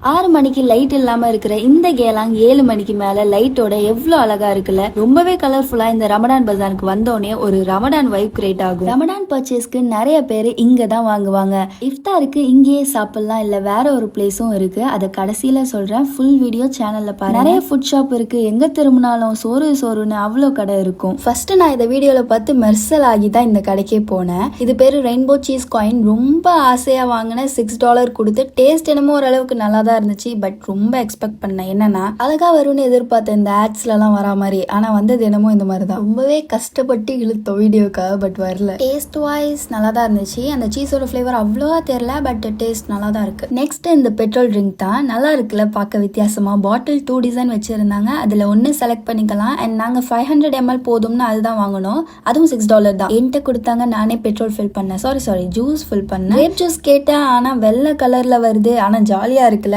6 மணிக்கு லைட் இல்லாம இருக்கிற இந்த கேலாங் 7 மணிக்கு மேல லைட்டோட எவ்வளவு அழகா இருக்குல்ல. ரொம்பவே கலர்ஃபுல்லா இந்த ரமடான் பஜாருக்கு வந்தோடனே ஒரு ரமடான் வைப் கிரியேட் ஆகும். ரமடான் பர்ச்சேஸ்க்கு நிறைய பேர் இங்க தான் வாங்குவாங்க. இஃப்தாருக்கு இங்கேயே சாப்பிடலாம், இல்ல வேற ஒரு பிளேஸும் இருக்கு. அதை கடைசியில சொல்றேன். ஃபுல் வீடியோ சேனல்ல பாருங்க. நிறைய ஃபுட் ஷாப் இருக்கு. எங்க திரும்பினாலும் சோறுன்னு அவ்வளோ கடை இருக்கும். ஃபர்ஸ்ட் நான் இந்த வீடியோல பார்த்து மெர்சல் ஆகி தான் இந்த கடைக்கே போனேன். இது பேரு ரெயின்போ சீஸ் காயின். ரொம்ப ஆசையா வாங்கின $6 கொடுத்து டேஸ்ட் என்னமோ ஓரளவுக்கு நல்லா தான் இருந்துச்சு. பட் ரொம்ப எக்ஸ்பெக்ட் பண்ணேன். என்னன்னா அழகா வரும்னு எதிர்பார்த்தேன் இந்த ஆட்ஸ்ல எல்லாம் வரா மாதிரி. ஆனா வந்தது என்னமோ இந்த மாதிரி தான். ரொம்பவே கஷ்டப்பட்டு இழுத்தோம் வீடியோக்காக. பட் வரல. டேஸ்ட் வைஸ் நல்லா தான் இருந்துச்சு. அந்த சீஸோட ஃபிளேவர் அவ்வளோவா தெரியல. பட் டேஸ்ட் நல்லா தான் இருக்கு. நெக்ஸ்ட் இந்த பெட்ரோல் ட்ரிங்க் தான். நல்லா இருக்குல்ல பார்க்க வித்தியாசமா. பாட்டில் 2 டிசைன் வச்சிருந்தாங்க. அதுல ஒன்னு செலக்ட் பண்ணிக்கலாம். அண்ட் நாங்க 500 ml போதும்னு அதுதான் வாங்கணும். அதுவும் $6 தான். என்கிட்ட கொடுத்தாங்க. நானே பெட்ரோல் ஃபில் பண்ணேன். சாரி ஜூஸ் ஃபில் பண்ணேன். கிரேப் ஜூஸ் கேட்டேன். ஆனா வெள்ளை கலர்ல வருது. ஆனா ஜாலியா இருக்குல்ல.